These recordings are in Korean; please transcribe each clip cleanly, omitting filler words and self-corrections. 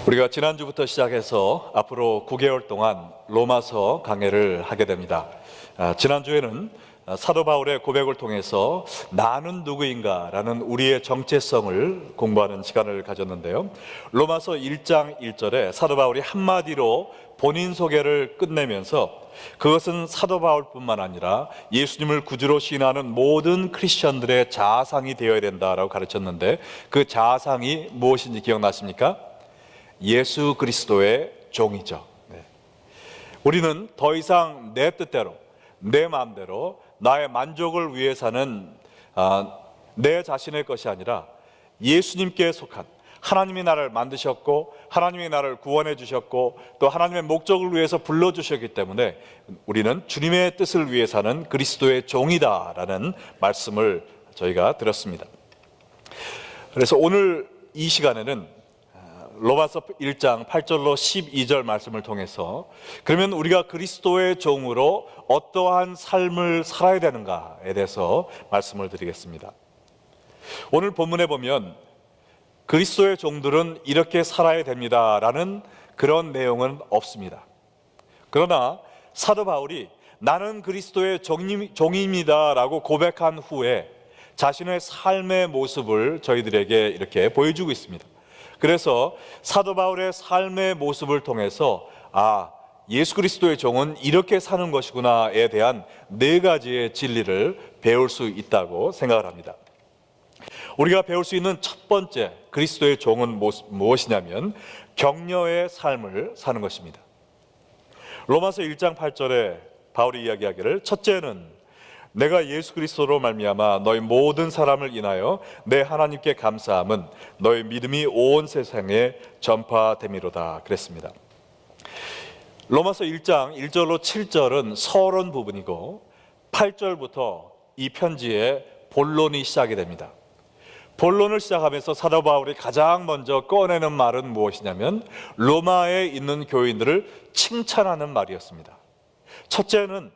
우리가 지난주부터 시작해서 앞으로 9개월 동안 로마서 강해를 하게 됩니다. 지난주에는 사도 바울의 고백을 통해서 나는 누구인가 라는 우리의 정체성을 공부하는 시간을 가졌는데요, 로마서 1장 1절에 사도 바울이 한마디로 본인 소개를 끝내면서 그것은 사도 바울뿐만 아니라 예수님을 구주로 시인하는 모든 크리스천들의 자상이 되어야 된다라고 가르쳤는데, 그 자상이 무엇인지 기억나십니까? 예수 그리스도의 종이죠. 우리는 더 이상 내 뜻대로, 내 마음대로, 나의 만족을 위해 사는 내 자신의 것이 아니라 예수님께 속한, 하나님이 나를 만드셨고 하나님이 나를 구원해 주셨고 또 하나님의 목적을 위해서 불러주셨기 때문에 우리는 주님의 뜻을 위해 사는 그리스도의 종이다라는 말씀을 저희가 들었습니다. 그래서 오늘 이 시간에는 로마서 1장 8절로 12절 말씀을 통해서 그러면 우리가 그리스도의 종으로 어떠한 삶을 살아야 되는가에 대해서 말씀을 드리겠습니다. 오늘 본문에 보면 그리스도의 종들은 이렇게 살아야 됩니다라는 그런 내용은 없습니다. 그러나 사도 바울이 나는 그리스도의 종입니다라고 고백한 후에 자신의 삶의 모습을 저희들에게 이렇게 보여주고 있습니다. 그래서 사도 바울의 삶의 모습을 통해서 예수 그리스도의 종은 이렇게 사는 것이구나에 대한 네 가지의 진리를 배울 수 있다고 생각을 합니다. 우리가 배울 수 있는 첫 번째 그리스도의 종은 무엇이냐면 격려의 삶을 사는 것입니다. 로마서 1장 8절에 바울이 이야기하기를 첫째는 내가 예수 그리스도로 말미암아 너희 모든 사람을 인하여 내 하나님께 감사함은 너희 믿음이 온 세상에 전파됨이로다 그랬습니다. 로마서 1장 1절로 7절은 서론 부분이고 8절부터 이 편지의 본론이 시작이 됩니다. 본론을 시작하면서 사도 바울이 가장 먼저 꺼내는 말은 무엇이냐면 로마에 있는 교인들을 칭찬하는 말이었습니다. 첫째는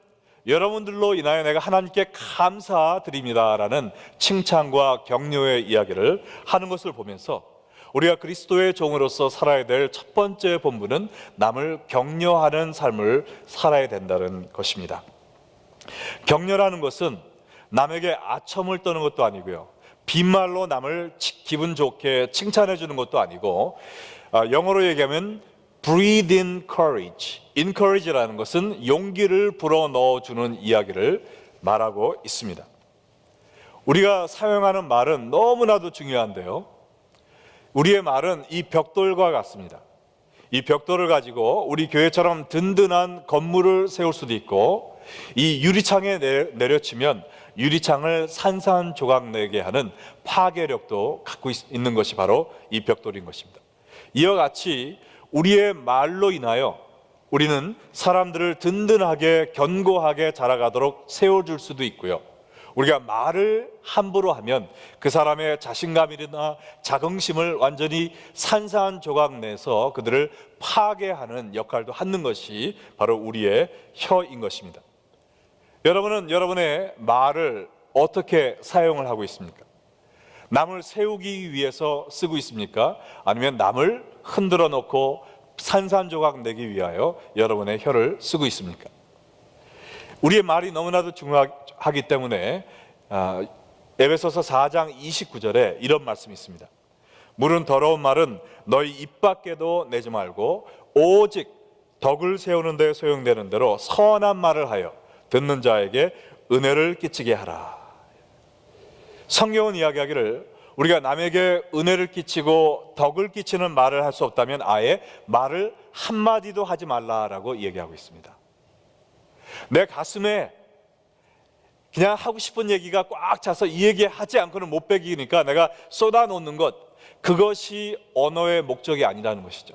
여러분들로 인하여 내가 하나님께 감사드립니다라는 칭찬과 격려의 이야기를 하는 것을 보면서 우리가 그리스도의 종으로서 살아야 될 첫 번째 본분은 남을 격려하는 삶을 살아야 된다는 것입니다. 격려라는 것은 남에게 아첨을 떠는 것도 아니고요, 빈말로 남을 기분 좋게 칭찬해 주는 것도 아니고, 영어로 얘기하면 breathe in courage. encourage라는 것은 용기를 불어넣어 주는 이야기를 말하고 있습니다. 우리가 사용하는 말은 너무나도 중요한데요, 우리의 말은 이 벽돌과 같습니다. 이 벽돌을 가지고 우리 교회처럼 든든한 건물을 세울 수도 있고, 이 유리창에 내려치면 유리창을 산산조각내게 하는 파괴력도 갖고 있는 것이 바로 이 벽돌인 것입니다. 이와 같이 우리의 말로 인하여 우리는 사람들을 든든하게 견고하게 자라가도록 세워줄 수도 있고요, 우리가 말을 함부로 하면 그 사람의 자신감이나 자긍심을 완전히 산산조각내서 그들을 파괴하는 역할도 하는 것이 바로 우리의 혀인 것입니다. 여러분은 여러분의 말을 어떻게 사용을 하고 있습니까? 남을 세우기 위해서 쓰고 있습니까? 아니면 남을 흔들어 놓고 산산조각 내기 위하여 여러분의 혀를 쓰고 있습니까? 우리의 말이 너무나도 중요하기 때문에 에베소서 4장 29절에 이런 말씀이 있습니다. 물은 더러운 말은 너희 입 밖에도 내지 말고 오직 덕을 세우는 데 소용되는 대로 선한 말을 하여 듣는 자에게 은혜를 끼치게 하라. 성경은 이야기하기를 우리가 남에게 은혜를 끼치고 덕을 끼치는 말을 할 수 없다면 아예 말을 한마디도 하지 말라라고 얘기하고 있습니다. 내 가슴에 그냥 하고 싶은 얘기가 꽉 차서 이 얘기 하지 않고는 못 베기니까 내가 쏟아놓는 것, 그것이 언어의 목적이 아니라는 것이죠.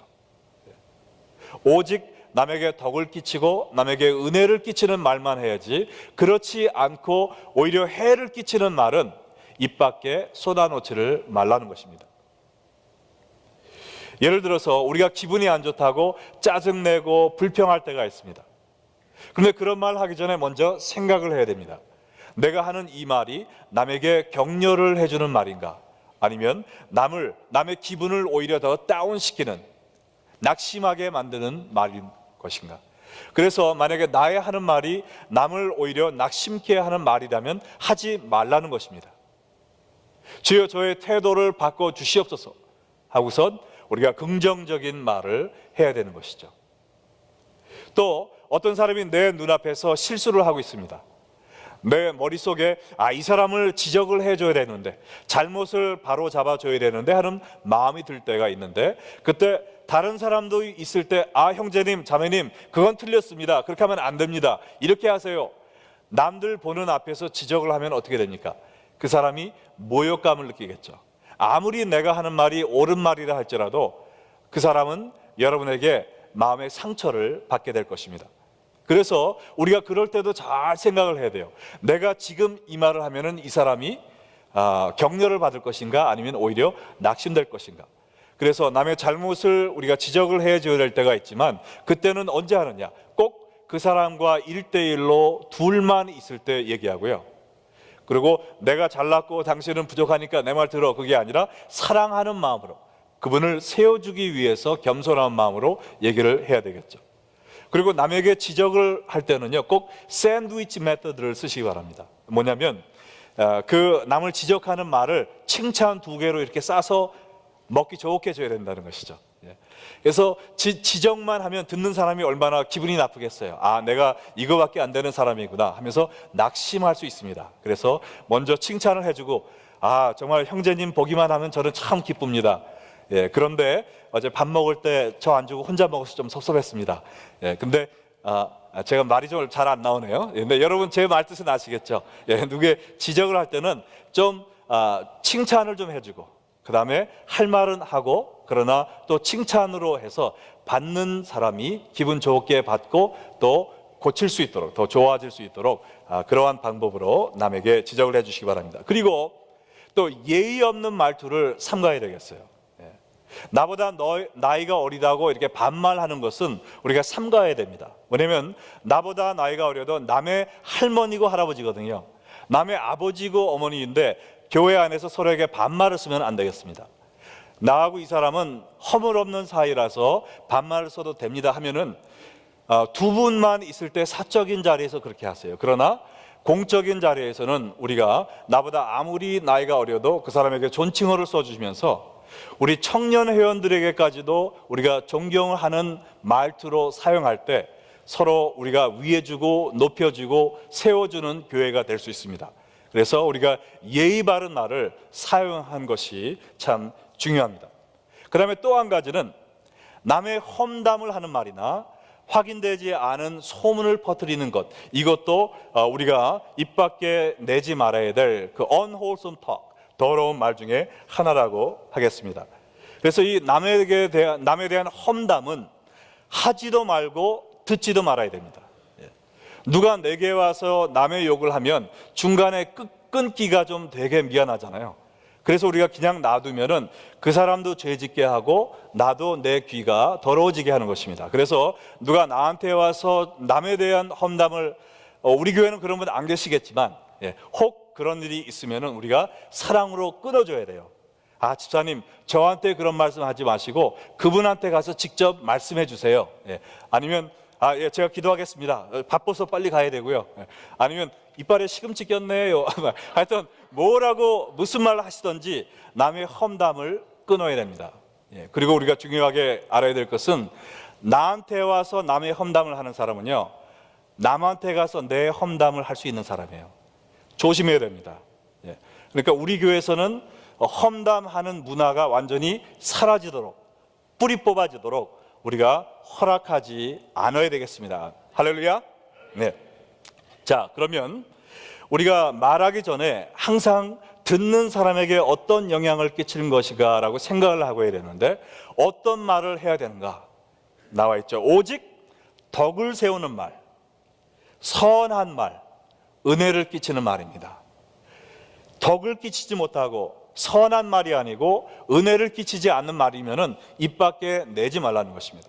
오직 남에게 덕을 끼치고 남에게 은혜를 끼치는 말만 해야지, 그렇지 않고 오히려 해를 끼치는 말은 입 밖에 쏟아놓지를 말라는 것입니다. 예를 들어서 우리가 기분이 안 좋다고 짜증내고 불평할 때가 있습니다. 그런데 그런 말 하기 전에 먼저 생각을 해야 됩니다. 내가 하는 이 말이 남에게 격려를 해주는 말인가, 아니면 남의 기분을 오히려 더 다운시키는 낙심하게 만드는 말인 것인가? 그래서 만약에 나의 하는 말이 남을 오히려 낙심케 하는 말이라면 하지 말라는 것입니다. 주여 저의 태도를 바꿔 주시옵소서 하고선 우리가 긍정적인 말을 해야 되는 것이죠. 또 어떤 사람이 내 눈앞에서 실수를 하고 있습니다. 내 머릿속에 이 사람을 지적을 해줘야 되는데, 잘못을 바로 잡아줘야 되는데 하는 마음이 들 때가 있는데, 그때 다른 사람도 있을 때 형제님 자매님 그건 틀렸습니다, 그렇게 하면 안 됩니다, 이렇게 하세요. 남들 보는 앞에서 지적을 하면 어떻게 됩니까? 그 사람이 모욕감을 느끼겠죠. 아무리 내가 하는 말이 옳은 말이라 할지라도 그 사람은 여러분에게 마음의 상처를 받게 될 것입니다. 그래서 우리가 그럴 때도 잘 생각을 해야 돼요. 내가 지금 이 말을 하면은 이 사람이 격려를 받을 것인가, 아니면 오히려 낙심될 것인가. 그래서 남의 잘못을 우리가 지적을 해줘야 될 때가 있지만, 그때는 언제 하느냐? 꼭 그 사람과 1대1로 둘만 있을 때 얘기하고요. 그리고 내가 잘났고 당신은 부족하니까 내 말 들어, 그게 아니라 사랑하는 마음으로, 그분을 세워주기 위해서 겸손한 마음으로 얘기를 해야 되겠죠. 그리고 남에게 지적을 할 때는요, 꼭 샌드위치 메서드를 쓰시기 바랍니다. 뭐냐면 그 남을 지적하는 말을 칭찬 2개로 이렇게 싸서 먹기 좋게 줘야 된다는 것이죠. 그래서 지적만 하면 듣는 사람이 얼마나 기분이 나쁘겠어요. 내가 이거밖에 안 되는 사람이구나 하면서 낙심할 수 있습니다. 그래서 먼저 칭찬을 해주고, 정말 형제님 보기만 하면 저는 참 기쁩니다. 그런데 어제 밥 먹을 때 저 안 주고 혼자 먹어서 좀 섭섭했습니다. 근데 제가 말이 좀 잘 안 나오네요. 근데 여러분 제 말 뜻은 아시겠죠? 누구의 지적을 할 때는 좀 칭찬을 좀 해주고, 그 다음에 할 말은 하고, 그러나 또 칭찬으로 해서 받는 사람이 기분 좋게 받고 또 고칠 수 있도록, 더 좋아질 수 있도록 그러한 방법으로 남에게 지적을 해주시기 바랍니다. 그리고 또 예의 없는 말투를 삼가야 되겠어요. 나보다 나이가 어리다고 이렇게 반말하는 것은 우리가 삼가야 됩니다. 왜냐면 나보다 나이가 어려도 남의 할머니고 할아버지거든요. 남의 아버지고 어머니인데 교회 안에서 서로에게 반말을 쓰면 안 되겠습니다. 나하고 이 사람은 허물없는 사이라서 반말을 써도 됩니다 하면은 두 분만 있을 때 사적인 자리에서 그렇게 하세요. 그러나 공적인 자리에서는 우리가 나보다 아무리 나이가 어려도 그 사람에게 존칭어를 써주시면서 우리 청년 회원들에게까지도 우리가 존경을 하는 말투로 사용할 때 서로 우리가 위해주고 높여주고 세워주는 교회가 될 수 있습니다. 그래서 우리가 예의 바른 말을 사용한 것이 참 중요합니다. 그 다음에 또 한 가지는 남의 험담을 하는 말이나 확인되지 않은 소문을 퍼뜨리는 것, 이것도 우리가 입 밖에 내지 말아야 될 그 unwholesome talk, 더러운 말 중에 하나라고 하겠습니다. 그래서 이 남에 대한 험담은 하지도 말고 듣지도 말아야 됩니다. 누가 내게 와서 남의 욕을 하면 중간에 끊기가 좀 되게 미안하잖아요. 그래서 우리가 그냥 놔두면은 그 사람도 죄짓게 하고 나도 내 귀가 더러워지게 하는 것입니다. 그래서 누가 나한테 와서 남에 대한 험담을, 우리 교회는 그런 분 안 계시겠지만 혹 그런 일이 있으면은 우리가 사랑으로 끊어줘야 돼요. 집사님 저한테 그런 말씀 하지 마시고 그분한테 가서 직접 말씀해 주세요. 아니면 제가 기도하겠습니다. 바빠서 빨리 가야 되고요. 아니면 이빨에 시금치 꼈네요. 하여튼 뭐라고 무슨 말 하시던지 남의 험담을 끊어야 됩니다. 그리고 우리가 중요하게 알아야 될 것은, 나한테 와서 남의 험담을 하는 사람은요, 남한테 가서 내 험담을 할 수 있는 사람이에요. 조심해야 됩니다. 그러니까 우리 교회에서는 험담하는 문화가 완전히 사라지도록, 뿌리 뽑아지도록 우리가 허락하지 않아야 되겠습니다. 할렐루야. 자, 그러면 우리가 말하기 전에 항상 듣는 사람에게 어떤 영향을 끼치는 것인가 라고 생각을 하고 해야 되는데, 어떤 말을 해야 되는가 나와 있죠. 오직 덕을 세우는 말, 선한 말, 은혜를 끼치는 말입니다. 덕을 끼치지 못하고 선한 말이 아니고 은혜를 끼치지 않는 말이면은 입 밖에 내지 말라는 것입니다.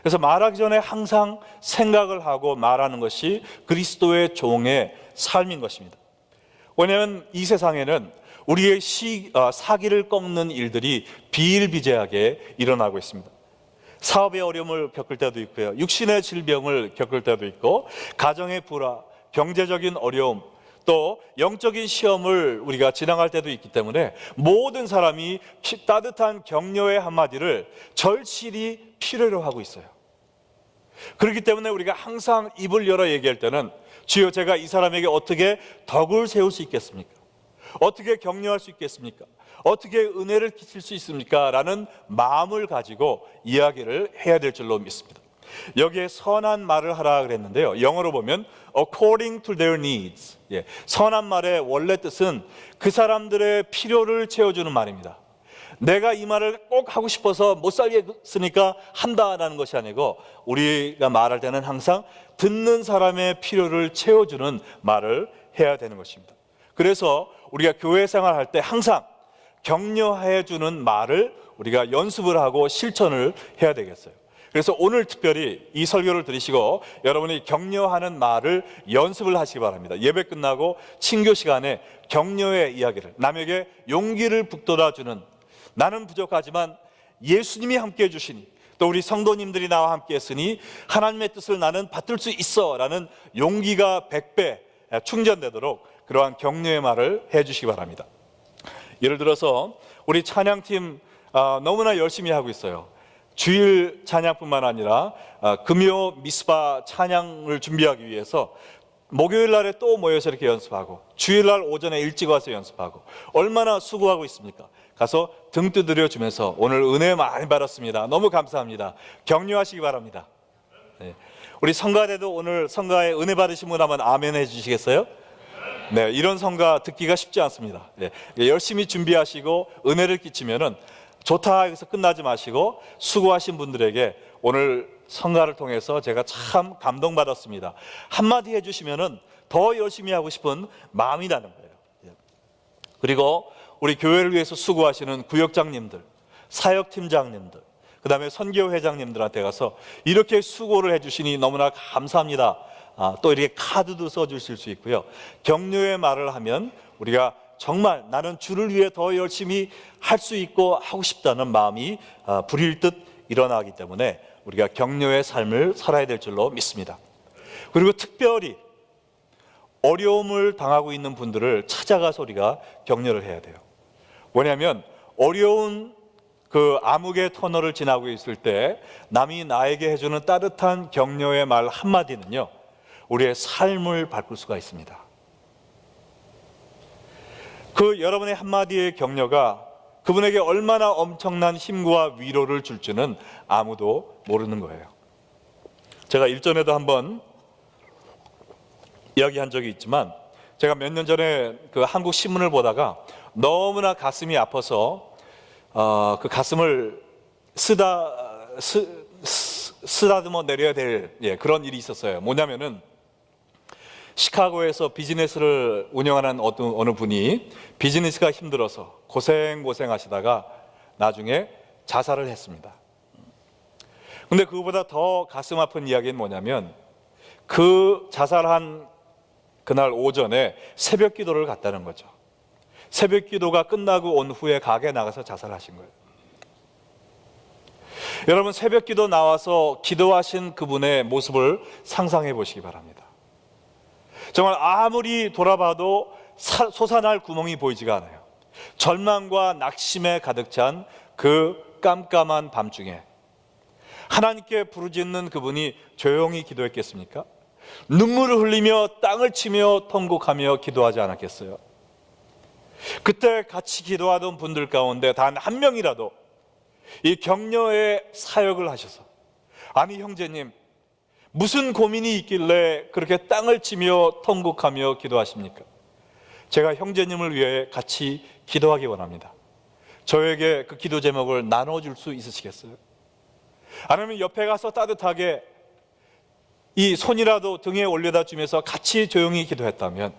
그래서 말하기 전에 항상 생각을 하고 말하는 것이 그리스도의 종의 삶인 것입니다. 왜냐하면 이 세상에는 우리의 사기를 꺾는 일들이 비일비재하게 일어나고 있습니다. 사업의 어려움을 겪을 때도 있고요. 육신의 질병을 겪을 때도 있고, 가정의 불화, 경제적인 어려움, 또 영적인 시험을 우리가 지나갈 때도 있기 때문에 모든 사람이 따뜻한 격려의 한마디를 절실히 필요로 하고 있어요. 그렇기 때문에 우리가 항상 입을 열어 얘기할 때는, 주여, 제가 이 사람에게 어떻게 덕을 세울 수 있겠습니까? 어떻게 격려할 수 있겠습니까? 어떻게 은혜를 끼칠 수 있습니까? 라는 마음을 가지고 이야기를 해야 될 줄로 믿습니다. 여기에 선한 말을 하라 그랬는데요, 영어로 보면 according to their needs. 선한 말의 원래 뜻은 그 사람들의 필요를 채워주는 말입니다. 내가 이 말을 꼭 하고 싶어서 못 살겠으니까 한다라는 것이 아니고, 우리가 말할 때는 항상 듣는 사람의 필요를 채워주는 말을 해야 되는 것입니다. 그래서 우리가 교회 생활할 때 항상 격려해 주는 말을 우리가 연습을 하고 실천을 해야 되겠어요. 그래서 오늘 특별히 이 설교를 들으시고 여러분이 격려하는 말을 연습을 하시기 바랍니다. 예배 끝나고 친교 시간에 격려의 이야기를, 남에게 용기를 북돋아주는, 나는 부족하지만 예수님이 함께 해주시니, 또 우리 성도님들이 나와 함께 했으니 하나님의 뜻을 나는 받들 수 있어 라는 용기가 100배 충전되도록 그러한 격려의 말을 해주시기 바랍니다. 예를 들어서 우리 찬양팀 너무나 열심히 하고 있어요. 주일 찬양뿐만 아니라 금요 미스바 찬양을 준비하기 위해서 목요일 날에 또 모여서 이렇게 연습하고, 주일날 오전에 일찍 와서 연습하고, 얼마나 수고하고 있습니까? 가서 등 두드려 주면서 오늘 은혜 많이 받았습니다, 너무 감사합니다, 격려하시기 바랍니다. 우리 성가대도 오늘 성가에 은혜 받으신 분 하면 아멘 해주시겠어요? 네, 이런 성가 듣기가 쉽지 않습니다. 열심히 준비하시고 은혜를 끼치면은 좋다 해서 끝나지 마시고, 수고하신 분들에게 오늘 성가를 통해서 제가 참 감동받았습니다, 한마디 해주시면은 더 열심히 하고 싶은 마음이 나는 거예요. 그리고 우리 교회를 위해서 수고하시는 구역장님들, 사역팀장님들, 그 다음에 선교회장님들한테 가서 이렇게 수고를 해주시니 너무나 감사합니다, 또 이렇게 카드도 써주실 수 있고요. 격려의 말을 하면 우리가 정말 나는 주를 위해 더 열심히 할 수 있고 하고 싶다는 마음이 불일 듯 일어나기 때문에 우리가 격려의 삶을 살아야 될 줄로 믿습니다. 그리고 특별히 어려움을 당하고 있는 분들을 찾아가서 우리가 격려를 해야 돼요. 왜냐하면 어려운 그 암흑의 터널을 지나고 있을 때 남이 나에게 해주는 따뜻한 격려의 말 한마디는요, 우리의 삶을 바꿀 수가 있습니다. 그 여러분의 한마디의 격려가 그분에게 얼마나 엄청난 힘과 위로를 줄지는 아무도 모르는 거예요. 제가 일전에도 한번 이야기한 적이 있지만, 제가 몇 년 전에 그 한국 신문을 보다가 너무나 가슴이 아파서 그 가슴을 쓰다듬어 내려야 될 그런 일이 있었어요. 뭐냐면은 시카고에서 비즈니스를 운영하는 어느 분이 비즈니스가 힘들어서 고생하시다가 나중에 자살을 했습니다. 근데 그거보다 더 가슴 아픈 이야기는 뭐냐면, 그 자살한 그날 오전에 새벽 기도를 갔다는 거죠. 새벽 기도가 끝나고 온 후에 가게에 나가서 자살하신 거예요. 여러분, 새벽 기도 나와서 기도하신 그분의 모습을 상상해 보시기 바랍니다. 정말 아무리 돌아봐도 솟아날 구멍이 보이지가 않아요. 절망과 낙심에 가득 찬 그 깜깜한 밤중에 하나님께 부르짖는 그분이 조용히 기도했겠습니까? 눈물을 흘리며 땅을 치며 통곡하며 기도하지 않았겠어요? 그때 같이 기도하던 분들 가운데 단 한 명이라도 이 격려의 사역을 하셔서, 아니 형제님, 무슨 고민이 있길래 그렇게 땅을 치며 통곡하며 기도하십니까? 제가 형제님을 위해 같이 기도하기 원합니다. 저에게 그 기도 제목을 나눠줄 수 있으시겠어요? 아니면 옆에 가서 따뜻하게 이 손이라도 등에 올려다 주면서 같이 조용히 기도했다면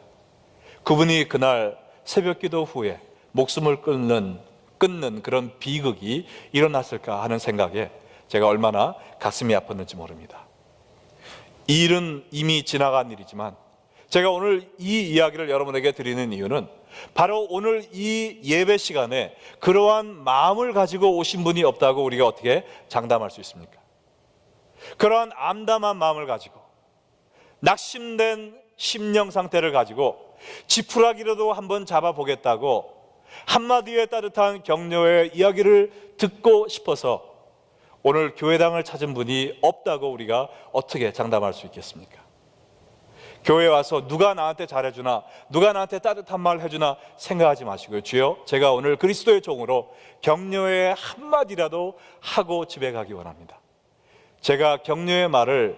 그분이 그날 새벽 기도 후에 목숨을 끊는 그런 비극이 일어났을까 하는 생각에 제가 얼마나 가슴이 아팠는지 모릅니다. 이 일은 이미 지나간 일이지만 제가 오늘 이 이야기를 여러분에게 드리는 이유는 바로 오늘 이 예배 시간에 그러한 마음을 가지고 오신 분이 없다고 우리가 어떻게 장담할 수 있습니까? 그러한 암담한 마음을 가지고 낙심된 심령 상태를 가지고 지푸라기라도 한번 잡아보겠다고 한마디의 따뜻한 격려의 이야기를 듣고 싶어서 오늘 교회당을 찾은 분이 없다고 우리가 어떻게 장담할 수 있겠습니까? 교회에 와서 누가 나한테 잘해주나, 누가 나한테 따뜻한 말 해주나 생각하지 마시고요. 주여, 제가 오늘 그리스도의 종으로 격려의 한마디라도 하고 집에 가기 원합니다. 제가 격려의 말을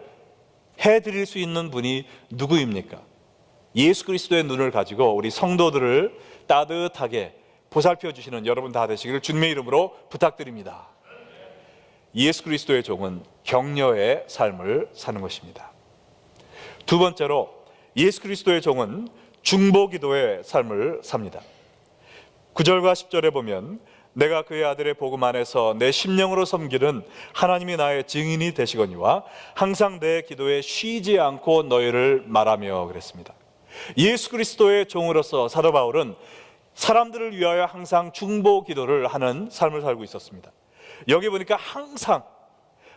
해드릴 수 있는 분이 누구입니까? 예수 그리스도의 눈을 가지고 우리 성도들을 따뜻하게 보살펴 주시는 여러분 다 되시기를 주님의 이름으로 부탁드립니다. 예수 그리스도의 종은 격려의 삶을 사는 것입니다. 두 번째로 예수 그리스도의 종은 중보기도의 삶을 삽니다. 9절과 10절에 보면 내가 그의 아들의 복음 안에서 내 심령으로 섬기는 하나님이 나의 증인이 되시거니와 항상 내 기도에 쉬지 않고 너희를 말하며 그랬습니다. 예수 그리스도의 종으로서 사도 바울은 사람들을 위하여 항상 중보기도를 하는 삶을 살고 있었습니다. 여기 보니까 항상,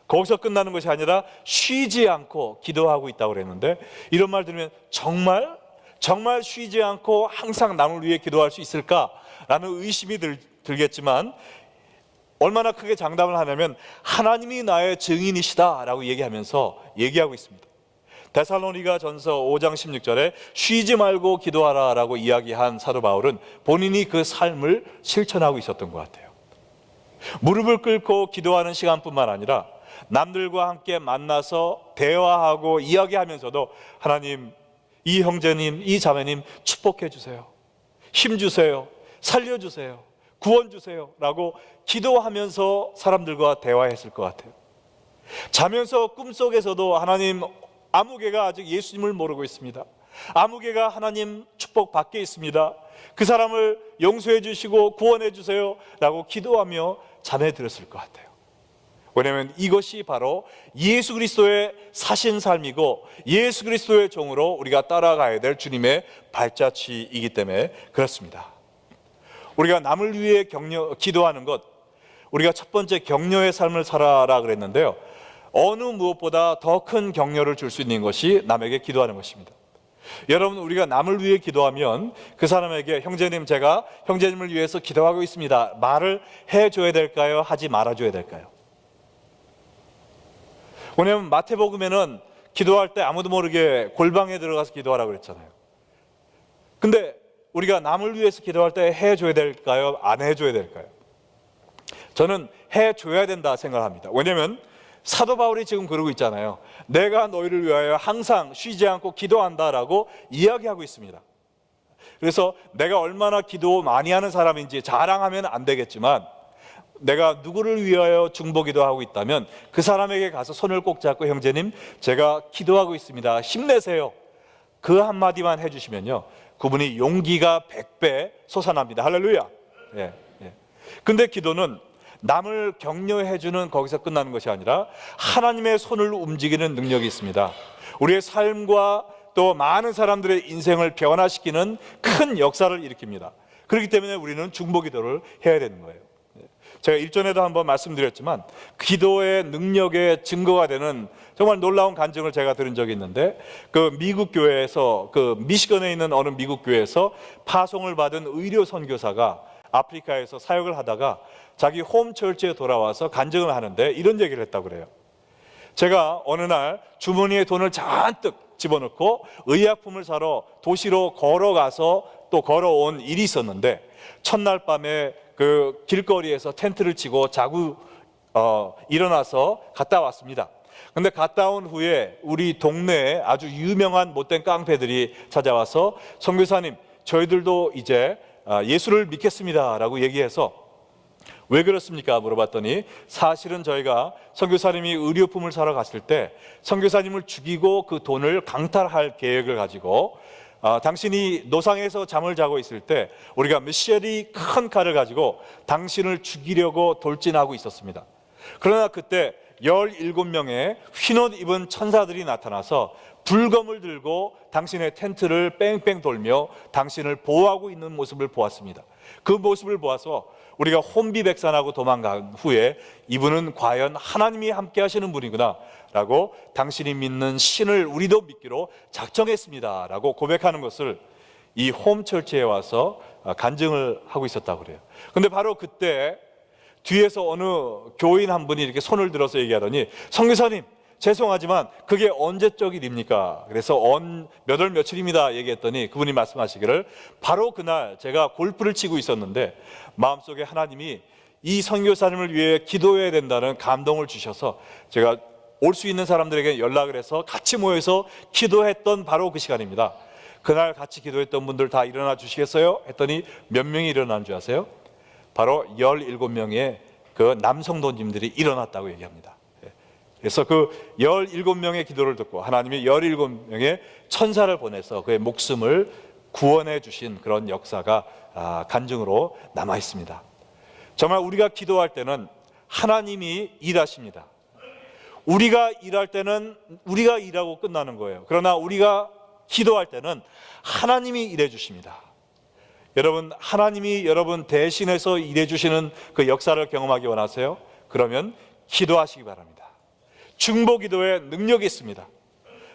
거기서 끝나는 것이 아니라 쉬지 않고 기도하고 있다고 그랬는데, 이런 말 들으면 정말 쉬지 않고 항상 남을 위해 기도할 수 있을까라는 의심이 들겠지만, 얼마나 크게 장담을 하냐면 하나님이 나의 증인이시다라고 얘기하고 있습니다. 데살로니가 전서 5장 16절에 쉬지 말고 기도하라 라고 이야기한 사도 바울은 본인이 그 삶을 실천하고 있었던 것 같아요. 무릎을 꿇고 기도하는 시간뿐만 아니라 남들과 함께 만나서 대화하고 이야기하면서도 하나님, 이 형제님, 이 자매님 축복해 주세요, 힘 주세요, 살려주세요, 구원 주세요 라고 기도하면서 사람들과 대화했을 것 같아요. 자면서 꿈속에서도 하나님, 아무개가 아직 예수님을 모르고 있습니다, 아무개가 하나님 축복 밖에 있습니다, 그 사람을 용서해 주시고 구원해 주세요 라고 기도하며 잠에 들었을 것 같아요. 왜냐하면 이것이 바로 예수 그리스도의 사신 삶이고 예수 그리스도의 종으로 우리가 따라가야 될 주님의 발자취이기 때문에 그렇습니다. 우리가 남을 위해 기도하는 것, 우리가 첫 번째 격려의 삶을 살아라 그랬는데요, 어느 무엇보다 더 큰 격려를 줄 수 있는 것이 남에게 기도하는 것입니다. 여러분, 우리가 남을 위해 기도하면 그 사람에게 형제님, 제가 형제님을 위해서 기도하고 있습니다 말을 해줘야 될까요? 하지 말아줘야 될까요? 왜냐하면 마태복음에는 기도할 때 아무도 모르게 골방에 들어가서 기도하라고 그랬잖아요. 근데 우리가 남을 위해서 기도할 때 해줘야 될까요? 안 해줘야 될까요? 저는 해줘야 된다 생각합니다. 왜냐하면 사도 바울이 지금 그러고 있잖아요. 내가 너희를 위하여 항상 쉬지 않고 기도한다라고 이야기하고 있습니다. 그래서 내가 얼마나 기도 많이 하는 사람인지 자랑하면 안 되겠지만, 내가 누구를 위하여 중보기도하고 있다면 그 사람에게 가서 손을 꼭 잡고 형제님, 제가 기도하고 있습니다, 힘내세요, 그 한마디만 해주시면요, 그분이 용기가 100배 솟아납니다. 할렐루야. 예, 예. 근데 기도는 남을 격려해주는 거기서 끝나는 것이 아니라 하나님의 손을 움직이는 능력이 있습니다. 우리의 삶과 또 많은 사람들의 인생을 변화시키는 큰 역사를 일으킵니다. 그렇기 때문에 우리는 중보기도를 해야 되는 거예요. 제가 일전에도 한번 말씀드렸지만 기도의 능력의 증거가 되는 정말 놀라운 간증을 제가 들은 적이 있는데, 그 미국 교회에서, 그 미시건에 있는 어느 미국 교회에서 파송을 받은 의료 선교사가 아프리카에서 사역을 하다가 자기 홈처치에 돌아와서 간증을 하는데 이런 얘기를 했다고 그래요. 제가 어느 날 주머니에 돈을 잔뜩 집어넣고 의약품을 사러 도시로 걸어가서 또 걸어온 일이 있었는데, 첫날 밤에 그 길거리에서 텐트를 치고 자고 일어나서 갔다 왔습니다. 근데 갔다 온 후에 우리 동네에 아주 유명한 못된 깡패들이 찾아와서 선교사님, 저희들도 이제 예수를 믿겠습니다 라고 얘기해서 왜 그렇습니까? 물어봤더니 사실은 저희가 선교사님이 의료품을 사러 갔을 때 선교사님을 죽이고 그 돈을 강탈할 계획을 가지고 당신이 노상에서 잠을 자고 있을 때 우리가 미셸이 큰 칼을 가지고 당신을 죽이려고 돌진하고 있었습니다. 그러나 그때 17명의 흰옷 입은 천사들이 나타나서 불검을 들고 당신의 텐트를 뺑뺑 돌며 당신을 보호하고 있는 모습을 보았습니다. 그 모습을 보아서 우리가 혼비백산하고 도망간 후에 이분은 과연 하나님이 함께 하시는 분이구나 라고 당신이 믿는 신을 우리도 믿기로 작정했습니다 라고 고백하는 것을 이 홈처치에 와서 간증을 하고 있었다고 그래요. 근데 바로 그때 뒤에서 어느 교인 한 분이 이렇게 손을 들어서 얘기하더니, 선교사님 죄송하지만 그게 언제적 일입니까? 그래서 몇 월 며칠입니다 얘기했더니 그분이 말씀하시기를, 바로 그날 제가 골프를 치고 있었는데 마음속에 하나님이 이 선교사님을 위해 기도해야 된다는 감동을 주셔서 제가 올 수 있는 사람들에게 연락을 해서 같이 모여서 기도했던 바로 그 시간입니다. 그날 같이 기도했던 분들 다 일어나 주시겠어요? 했더니 몇 명이 일어난 줄 아세요? 바로 17명의 그 남성도님들이 일어났다고 얘기합니다. 그래서 그 17명의 기도를 듣고 하나님이 17명의 천사를 보내서 그의 목숨을 구원해 주신 그런 역사가 간증으로 남아 있습니다. 정말 우리가 기도할 때는 하나님이 일하십니다. 우리가 일할 때는 우리가 일하고 끝나는 거예요. 그러나 우리가 기도할 때는 하나님이 일해 주십니다. 여러분, 하나님이 여러분 대신해서 일해 주시는 그 역사를 경험하기 원하세요? 그러면 기도하시기 바랍니다. 중보기도에 능력이 있습니다.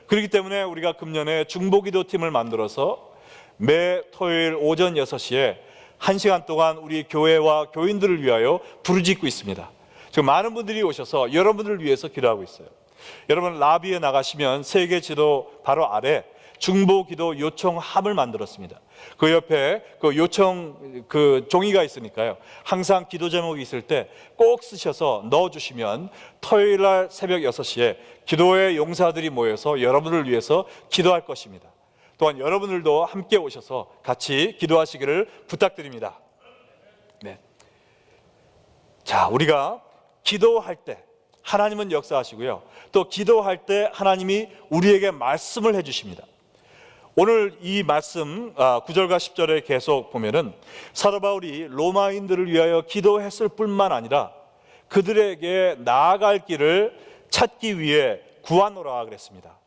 그렇기 때문에 우리가 금년에 중보기도팀을 만들어서 매 토요일 오전 6시에 1시간 동안 우리 교회와 교인들을 위하여 부르짖고 있습니다. 지금 많은 분들이 오셔서 여러분들을 위해서 기도하고 있어요. 여러분, 라비에 나가시면 세계 지도 바로 아래 중보기도 요청함을 만들었습니다. 그 옆에 그 요청 그 종이가 있으니까요, 항상 기도 제목이 있을 때 꼭 쓰셔서 넣어주시면 토요일 날 새벽 6시에 기도의 용사들이 모여서 여러분을 위해서 기도할 것입니다. 또한 여러분들도 함께 오셔서 같이 기도하시기를 부탁드립니다. 네. 자, 우리가 기도할 때 하나님은 역사하시고요, 또 기도할 때 하나님이 우리에게 말씀을 해주십니다. 오늘 이 말씀 9절과 10절에 계속 보면은 사도 바울이 로마인들을 위하여 기도했을 뿐만 아니라 그들에게 나아갈 길을 찾기 위해 구하노라 그랬습니다.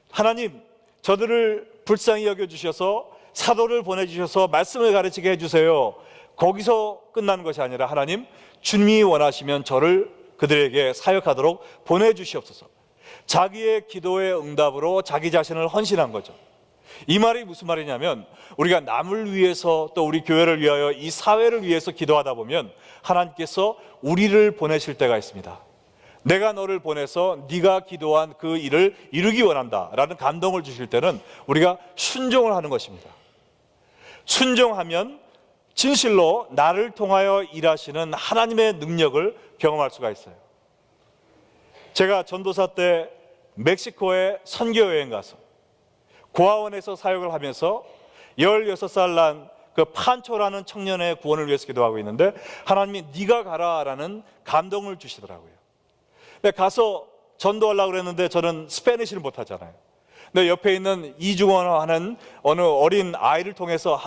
하나님, 저들을 불쌍히 여겨주셔서 사도를 보내주셔서 말씀을 가르치게 해주세요. 거기서 끝나는 것이 아니라 하나님, 주님이 원하시면 저를 그들에게 사역하도록 보내주시옵소서. 자기의 기도의 응답으로 자기 자신을 헌신한 거죠. 이 말이 무슨 말이냐면, 우리가 남을 위해서 또 우리 교회를 위하여 이 사회를 위해서 기도하다 보면 하나님께서 우리를 보내실 때가 있습니다. 내가 너를 보내서 네가 기도한 그 일을 이루기 원한다 라는 감동을 주실 때는 우리가 순종을 하는 것입니다. 순종하면 진실로 나를 통하여 일하시는 하나님의 능력을 경험할 수가 있어요. 제가 전도사 때 멕시코에 선교여행 가서 고아원에서 사역을 하면서 16살 난 그 판초라는 청년의 구원을 위해서 기도하고 있는데 하나님이 네가 가라라는 감동을 주시더라고요. 근데 가서 전도하려고 그랬는데 저는 스페니쉬를 못하잖아요. 근데 옆에 있는 이중원 하는 어느 어린 아이를 통해서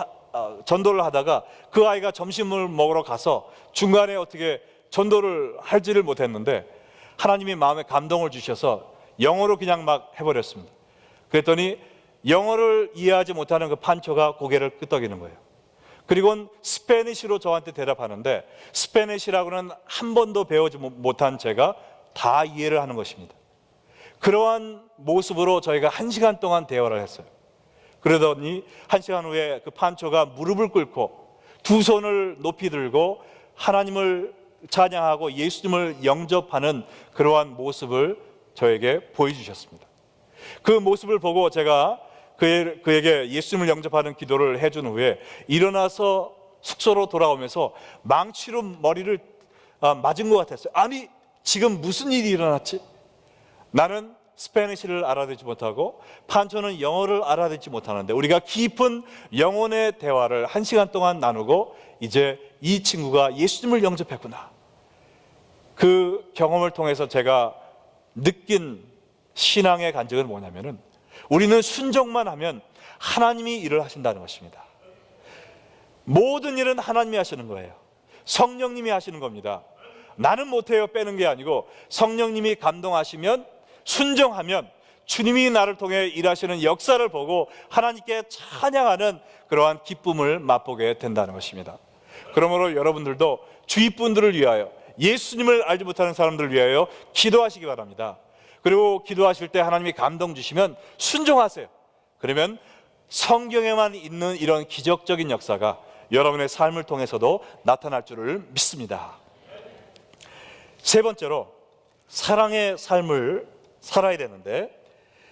전도를 하다가 그 아이가 점심을 먹으러 가서 중간에 어떻게 전도를 할지를 못했는데 하나님이 마음에 감동을 주셔서 영어로 그냥 막 해버렸습니다. 그랬더니 영어를 이해하지 못하는 그 판초가 고개를 끄덕이는 거예요. 그리고 스페니쉬로 저한테 대답하는데 스페니쉬라고는 한 번도 배우지 못한 제가 다 이해를 하는 것입니다. 그러한 모습으로 저희가 1시간 동안 대화를 했어요. 그러더니 1시간 후에 그 판초가 무릎을 꿇고 두 손을 높이 들고 하나님을 찬양하고 예수님을 영접하는 그러한 모습을 저에게 보여주셨습니다. 그 모습을 보고 제가 그에게 예수님을 영접하는 기도를 해준 후에 일어나서 숙소로 돌아오면서 망치로 머리를 맞은 것 같았어요. 아니, 지금 무슨 일이 일어났지? 나는 스페니쉬를 알아듣지 못하고 판초는 영어를 알아듣지 못하는데 우리가 깊은 영혼의 대화를 1시간 동안 나누고 이제 이 친구가 예수님을 영접했구나. 그 경험을 통해서 제가 느낀 신앙의 간증은 뭐냐면은 우리는 순종만 하면 하나님이 일을 하신다는 것입니다. 모든 일은 하나님이 하시는 거예요. 성령님이 하시는 겁니다. 나는 못해요 빼는 게 아니고 성령님이 감동하시면 순종하면 주님이 나를 통해 일하시는 역사를 보고 하나님께 찬양하는 그러한 기쁨을 맛보게 된다는 것입니다. 그러므로 여러분들도 주위 분들을 위하여, 예수님을 알지 못하는 사람들을 위하여 기도하시기 바랍니다. 그리고 기도하실 때 하나님이 감동 주시면 순종하세요. 그러면 성경에만 있는 이런 기적적인 역사가 여러분의 삶을 통해서도 나타날 줄을 믿습니다. 세 번째로 사랑의 삶을 살아야 되는데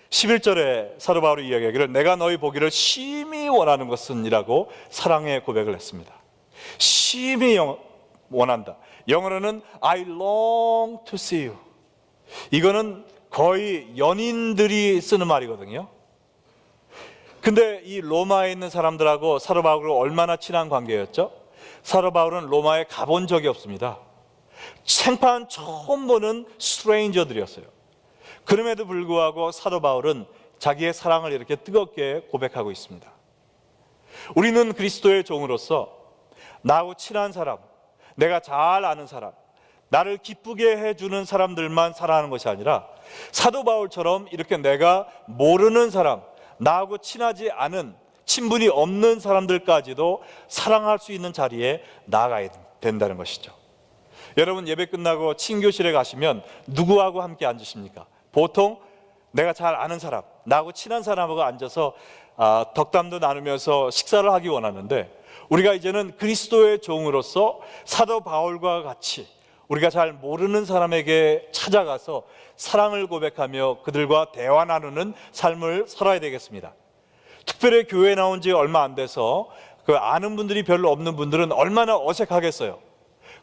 11절에 사도 바울이 이야기하기를 내가 너희 보기를 심히 원하는 것은 이라고 사랑의 고백을 했습니다. 심히 원한다. 영어로는 I long to see you. 이거는 거의 연인들이 쓰는 말이거든요. 근데 이 로마에 있는 사람들하고 사도 바울은 얼마나 친한 관계였죠? 사도 바울은 로마에 가본 적이 없습니다. 생판 처음 보는 스트레인저들이었어요. 그럼에도 불구하고 사도 바울은 자기의 사랑을 이렇게 뜨겁게 고백하고 있습니다. 우리는 그리스도의 종으로서 나하고 친한 사람, 내가 잘 아는 사람, 나를 기쁘게 해주는 사람들만 사랑하는 것이 아니라 사도 바울처럼 이렇게 내가 모르는 사람, 나하고 친하지 않은, 친분이 없는 사람들까지도 사랑할 수 있는 자리에 나아가야 된다는 것이죠. 여러분 예배 끝나고 친교실에 가시면 누구하고 함께 앉으십니까? 보통 내가 잘 아는 사람, 나하고 친한 사람하고 앉아서 덕담도 나누면서 식사를 하기 원하는데, 우리가 이제는 그리스도의 종으로서 사도 바울과 같이 우리가 잘 모르는 사람에게 찾아가서 사랑을 고백하며 그들과 대화 나누는 삶을 살아야 되겠습니다. 특별히 교회에 나온 지 얼마 안 돼서 그 아는 분들이 별로 없는 분들은 얼마나 어색하겠어요.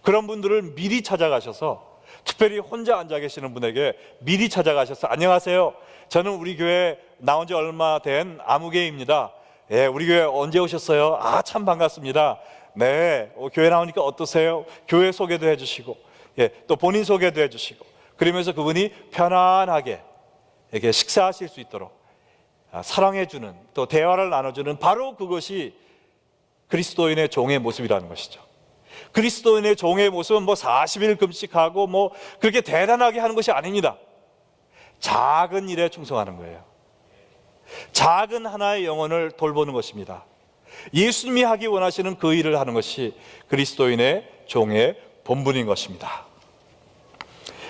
그런 분들을 미리 찾아가셔서, 특별히 혼자 앉아 계시는 분에게 미리 찾아가셔서 안녕하세요, 저는 우리 교회 나온 지 얼마 된 아무개입니다. 예, 우리 교회 언제 오셨어요? 아, 참 반갑습니다. 네, 교회 나오니까 어떠세요? 교회 소개도 해주시고, 예, 또 본인 소개도 해주시고, 그러면서 그분이 편안하게 이렇게 식사하실 수 있도록 사랑해주는, 또 대화를 나눠주는, 바로 그것이 그리스도인의 종의 모습이라는 것이죠. 그리스도인의 종의 모습은 뭐 40일 금식하고 뭐 그렇게 대단하게 하는 것이 아닙니다. 작은 일에 충성하는 거예요. 작은 하나의 영혼을 돌보는 것입니다. 예수님이 하기 원하시는 그 일을 하는 것이 그리스도인의 종의 본분인 것입니다.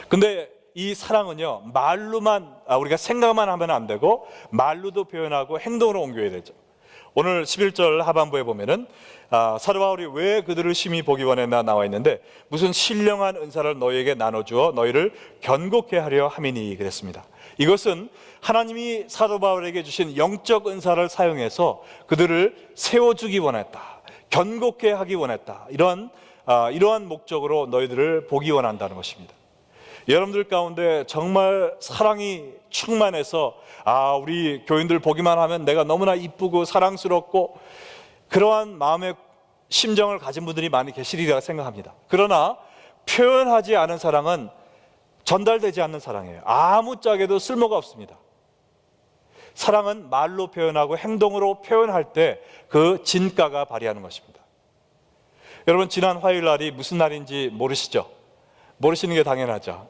근데 이 사랑은요, 말로만, 우리가 생각만 하면 안 되고 말로도 표현하고 행동으로 옮겨야 되죠. 오늘 11절 하반부에 보면은 사도 바울이 왜 그들을 심히 보기 원했나 나와 있는데, 무슨 신령한 은사를 너희에게 나눠주어 너희를 견고케 하려 함이니 그랬습니다. 이것은 하나님이 사도 바울에게 주신 영적 은사를 사용해서 그들을 세워주기 원했다, 견고케 하기 원했다, 이러한 목적으로 너희들을 보기 원한다는 것입니다. 여러분들 가운데 정말 사랑이 충만해서 우리 교인들 보기만 하면 내가 너무나 이쁘고 사랑스럽고 그러한 마음의 심정을 가진 분들이 많이 계시리라 생각합니다. 그러나 표현하지 않은 사랑은 전달되지 않는 사랑이에요. 아무짝에도 쓸모가 없습니다. 사랑은 말로 표현하고 행동으로 표현할 때 그 진가가 발휘하는 것입니다. 여러분, 지난 화요일 날이 무슨 날인지 모르시죠? 모르시는 게 당연하죠.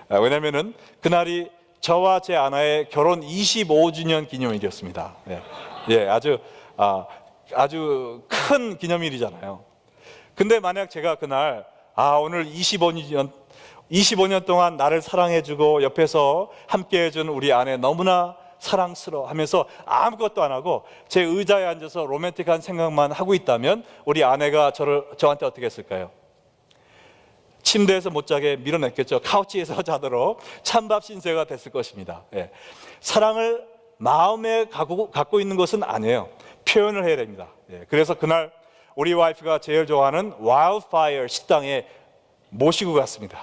왜냐하면 그날이 저와 제 아내의 결혼 25주년 기념일이었습니다. 아주 큰 기념일이잖아요. 근데 만약 제가 그날 오늘 25년 동안 나를 사랑해주고 옆에서 함께해준 우리 아내 너무나 사랑스러워 하면서 아무것도 안 하고 제 의자에 앉아서 로맨틱한 생각만 하고 있다면 우리 아내가 저한테 어떻게 했을까요? 침대에서 못 자게 밀어냈겠죠. 카우치에서 자도록 찬밥 신세가 됐을 것입니다. 사랑을 마음에 갖고 있는 것은 아니에요. 표현을 해야 됩니다. 그래서 그날 우리 와이프가 제일 좋아하는 와일드파이어 식당에 모시고 갔습니다.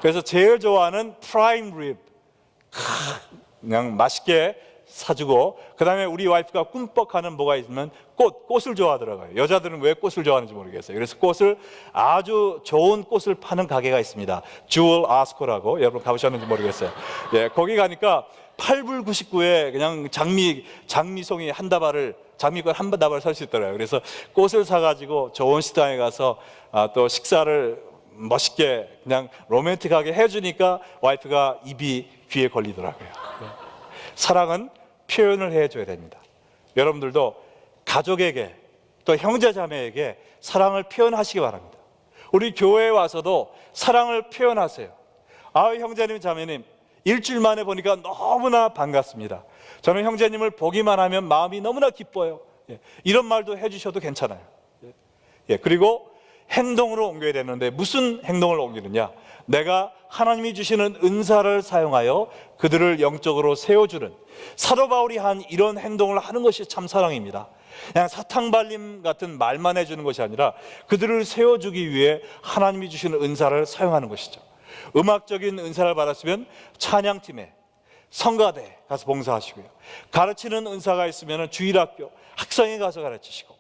그래서 제일 좋아하는 프라임 립 그냥 맛있게 사주고, 그 다음에 우리 와이프가 꿈뻑하는 뭐가 있으면 꽃을 좋아하더라고요. 여자들은 왜 꽃을 좋아하는지 모르겠어요. 그래서 아주 좋은 꽃을 파는 가게가 있습니다. 주얼 아스코라고, 여러분 가보셨는지 모르겠어요. 거기 가니까 8불 99에 그냥 장미송이 한 다발을, 장미꽃 한 다발 살 수 있더라고요. 그래서 꽃을 사가지고 좋은 식당에 가서 또 식사를 멋있게 그냥 로맨틱하게 해주니까 와이프가 입이 귀에 걸리더라고요. 사랑은 표현을 해줘야 됩니다. 여러분들도 가족에게 또 형제자매에게 사랑을 표현하시기 바랍니다. 우리 교회에 와서도 사랑을 표현하세요. 형제님 자매님, 일주일 만에 보니까 너무나 반갑습니다. 저는 형제님을 보기만 하면 마음이 너무나 기뻐요. 이런 말도 해주셔도 괜찮아요. 그리고 행동으로 옮겨야 되는데 무슨 행동을 옮기느냐? 내가 하나님이 주시는 은사를 사용하여 그들을 영적으로 세워주는, 사도 바울이 한 이런 행동을 하는 것이 참 사랑입니다. 그냥 사탕발림 같은 말만 해주는 것이 아니라 그들을 세워주기 위해 하나님이 주시는 은사를 사용하는 것이죠. 음악적인 은사를 받았으면 찬양팀에, 성가대 가서 봉사하시고요. 가르치는 은사가 있으면 주일학교, 학성에 가서 가르치시고,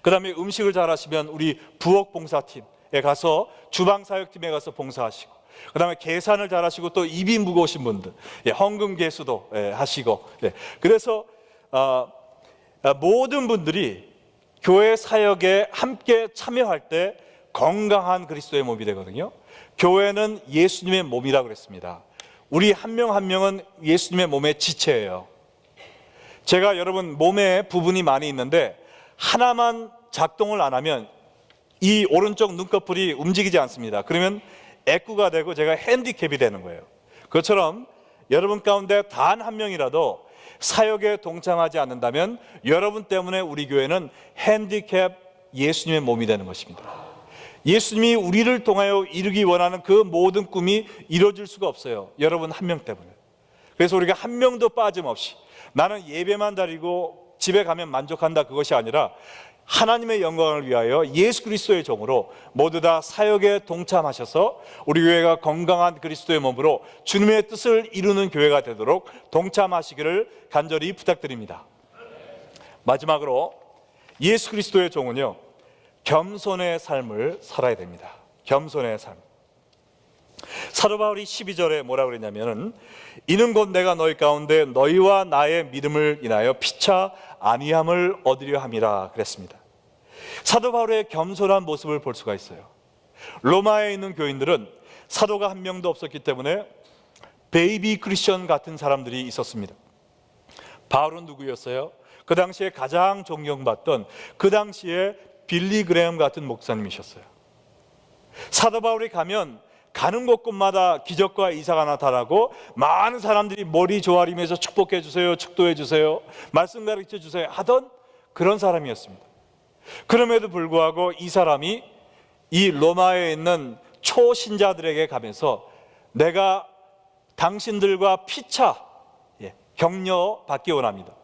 그 다음에 음식을 잘하시면 우리 부엌 봉사팀에 가서 주방사역팀에 가서 봉사하시고, 그 다음에 계산을 잘하시고 또 입이 무거우신 분들 헌금 계수도 하시고, 그래서 모든 분들이 교회 사역에 함께 참여할 때 건강한 그리스도의 몸이 되거든요. 교회는 예수님의 몸이라고 그랬습니다. 우리 한 명 한 명은 예수님의 몸의 지체예요. 제가 여러분 몸에 부분이 많이 있는데 하나만 작동을 안 하면 이 오른쪽 눈꺼풀이 움직이지 않습니다. 그러면 애꾸가 되고 제가 핸디캡이 되는 거예요. 그것처럼 여러분 가운데 단 한 명이라도 사역에 동참하지 않는다면 여러분 때문에 우리 교회는 핸디캡 예수님의 몸이 되는 것입니다. 예수님이 우리를 통하여 이루기 원하는 그 모든 꿈이 이루어질 수가 없어요. 여러분 한 명 때문에. 그래서 우리가 한 명도 빠짐없이, 나는 예배만 드리고 집에 가면 만족한다, 그것이 아니라 하나님의 영광을 위하여 예수 그리스도의 종으로 모두 다 사역에 동참하셔서 우리 교회가 건강한 그리스도의 몸으로 주님의 뜻을 이루는 교회가 되도록 동참하시기를 간절히 부탁드립니다. 마지막으로 예수 그리스도의 종은요, 겸손의 삶을 살아야 됩니다. 겸손의 삶. 사도 바울이 12절에 뭐라 그랬냐면은, 이는 곧 내가 너희 가운데 너희와 나의 믿음을 인하여 피차 안위함을 얻으려 함이라 그랬습니다. 사도 바울의 겸손한 모습을 볼 수가 있어요. 로마에 있는 교인들은 사도가 한 명도 없었기 때문에 베이비 크리스천 같은 사람들이 있었습니다. 바울은 누구였어요? 그 당시에 가장 존경받던, 그 당시에 빌리 그레엄 같은 목사님이셨어요. 사도 바울이 가는 곳곳마다 기적과 이사가 나타나고 많은 사람들이 머리 조아리면서 축복해 주세요, 축도해 주세요, 말씀 가르쳐 주세요 하던 그런 사람이었습니다. 그럼에도 불구하고 이 사람이 이 로마에 있는 초신자들에게 가면서 내가 당신들과 피차 격려받기 원합니다.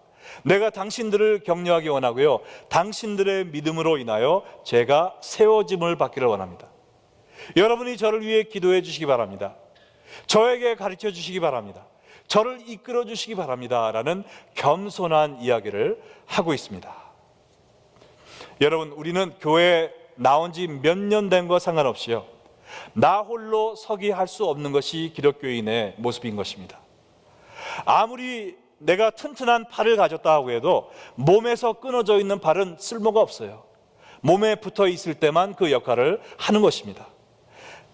내가 당신들을 격려하기 원하고요, 당신들의 믿음으로 인하여 제가 세워짐을 받기를 원합니다. 여러분이 저를 위해 기도해 주시기 바랍니다. 저에게 가르쳐 주시기 바랍니다. 저를 이끌어 주시기 바랍니다 라는 겸손한 이야기를 하고 있습니다. 여러분, 우리는 교회에 나온 지 몇 년 된 거 상관없이요, 나 홀로 서기 할 수 없는 것이 기독교인의 모습인 것입니다. 아무리 내가 튼튼한 팔을 가졌다고 해도 몸에서 끊어져 있는 팔은 쓸모가 없어요. 몸에 붙어 있을 때만 그 역할을 하는 것입니다.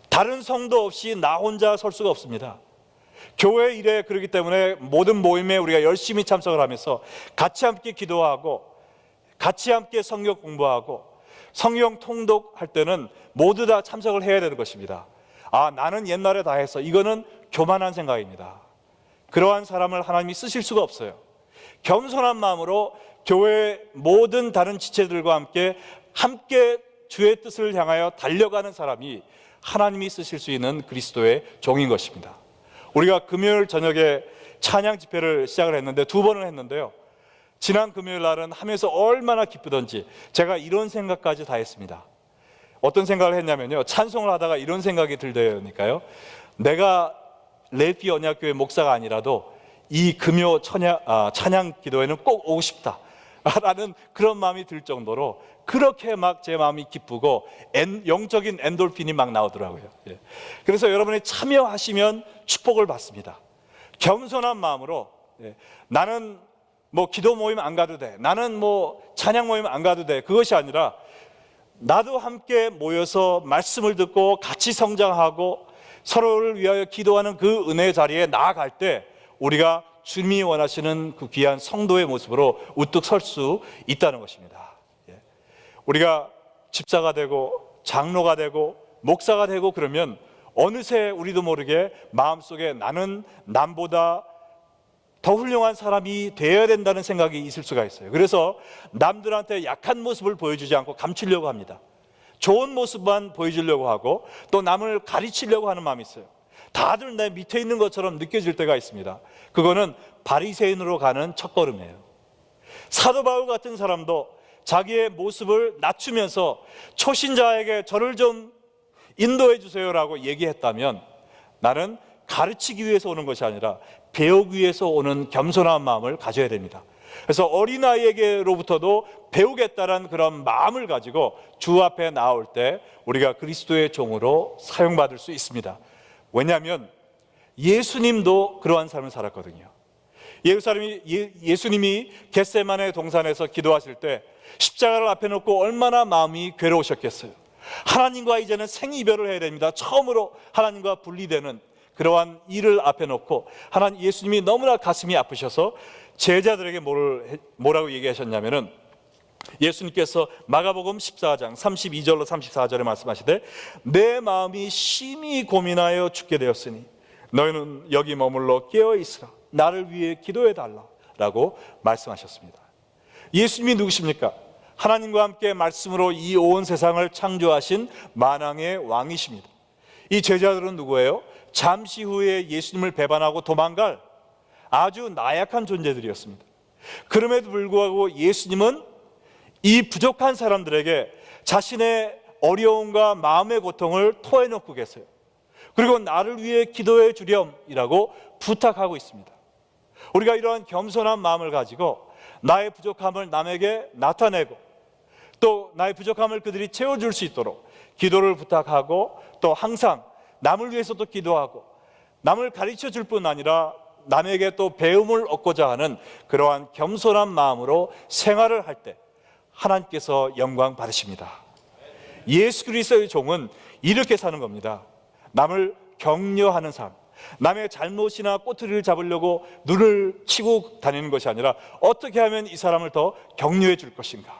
다른 성도 없이 나 혼자 설 수가 없습니다. 교회 일에 그렇기 때문에 모든 모임에 우리가 열심히 참석을 하면서 같이 함께 기도하고 같이 함께 성경 공부하고 성경 통독할 때는 모두 다 참석을 해야 되는 것입니다. 나는 옛날에 다 했어, 이거는 교만한 생각입니다. 그러한 사람을 하나님이 쓰실 수가 없어요. 겸손한 마음으로 교회의 모든 다른 지체들과 함께 주의 뜻을 향하여 달려가는 사람이 하나님이 쓰실 수 있는 그리스도의 종인 것입니다. 우리가 금요일 저녁에 찬양 집회를 시작을 했는데 2번을 했는데요, 지난 금요일 날은 하면서 얼마나 기쁘던지 제가 이런 생각까지 다 했습니다. 어떤 생각을 했냐면요, 찬송을 하다가 이런 생각이 들더니까요, 내가 레피 언약교회 목사가 아니라도 이 금요 찬양 기도회는 꼭 오고 싶다 라는 그런 마음이 들 정도로 그렇게 막 제 마음이 기쁘고 영적인 엔돌핀이 막 나오더라고요. 그래서 여러분이 참여하시면 축복을 받습니다. 겸손한 마음으로, 나는 뭐 기도 모임 안 가도 돼, 나는 뭐 찬양 모임 안 가도 돼, 그것이 아니라 나도 함께 모여서 말씀을 듣고 같이 성장하고 서로를 위하여 기도하는 그 은혜의 자리에 나아갈 때 우리가 주님이 원하시는 그 귀한 성도의 모습으로 우뚝 설 수 있다는 것입니다. 우리가 집사가 되고 장로가 되고 목사가 되고 그러면 어느새 우리도 모르게 마음속에 나는 남보다 더 훌륭한 사람이 되어야 된다는 생각이 있을 수가 있어요. 그래서 남들한테 약한 모습을 보여주지 않고 감추려고 합니다. 좋은 모습만 보여주려고 하고 또 남을 가르치려고 하는 마음이 있어요. 다들 내 밑에 있는 것처럼 느껴질 때가 있습니다. 그거는 바리새인으로 가는 첫걸음이에요. 사도 바울 같은 사람도 자기의 모습을 낮추면서 초신자에게 저를 좀 인도해 주세요라고 얘기했다면, 나는 가르치기 위해서 오는 것이 아니라 배우기 위해서 오는 겸손한 마음을 가져야 됩니다. 그래서 어린아이에게로부터도 배우겠다는 그런 마음을 가지고 주 앞에 나올 때 우리가 그리스도의 종으로 사용받을 수 있습니다. 왜냐하면 예수님도 그러한 삶을 살았거든요. 예수님이 겟세마네 동산에서 기도하실 때 십자가를 앞에 놓고 얼마나 마음이 괴로우셨겠어요. 하나님과 이제는 생이별을 해야 됩니다. 처음으로 하나님과 분리되는 그러한 일을 앞에 놓고 예수님이 너무나 가슴이 아프셔서 제자들에게 뭐라고 얘기하셨냐면은, 예수님께서 마가복음 14장 32절로 34절에 말씀하시되 내 마음이 심히 고민하여 죽게 되었으니 너희는 여기 머물러 깨어 있으라, 나를 위해 기도해 달라 라고 말씀하셨습니다. 예수님이 누구십니까? 하나님과 함께 말씀으로 이 온 세상을 창조하신 만왕의 왕이십니다. 이 제자들은 누구예요? 잠시 후에 예수님을 배반하고 도망갈 아주 나약한 존재들이었습니다. 그럼에도 불구하고 예수님은 이 부족한 사람들에게 자신의 어려움과 마음의 고통을 토해놓고 계세요. 그리고 나를 위해 기도해 주렴이라고 부탁하고 있습니다. 우리가 이러한 겸손한 마음을 가지고 나의 부족함을 남에게 나타내고 또 나의 부족함을 그들이 채워줄 수 있도록 기도를 부탁하고, 또 항상 남을 위해서도 기도하고 남을 가르쳐 줄 뿐 아니라 남에게 또 배움을 얻고자 하는 그러한 겸손한 마음으로 생활을 할 때 하나님께서 영광 받으십니다. 예수 그리스도의 종은 이렇게 사는 겁니다. 남을 격려하는 삶, 남의 잘못이나 꼬투리를 잡으려고 눈을 치고 다니는 것이 아니라 어떻게 하면 이 사람을 더 격려해 줄 것인가,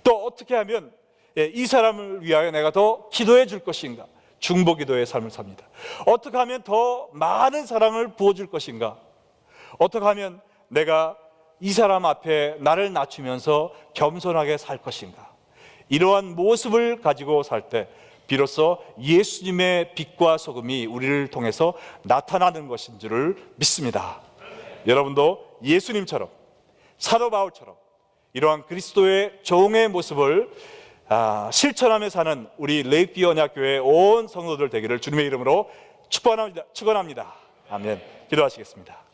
또 어떻게 하면 이 사람을 위하여 내가 더 기도해 줄 것인가, 중보기도의 삶을 삽니다. 어떻게 하면 더 많은 사랑을 부어줄 것인가, 어떻게 하면 내가 이 사람 앞에 나를 낮추면서 겸손하게 살 것인가, 이러한 모습을 가지고 살 때 비로소 예수님의 빛과 소금이 우리를 통해서 나타나는 것인 줄을 믿습니다. 여러분도 예수님처럼, 사도 바울처럼 이러한 그리스도의 종의 모습을 실천하며 사는 우리 레이피 언약교회 온 성도들 되기를 주님의 이름으로 축원합니다. 아멘. 기도하시겠습니다.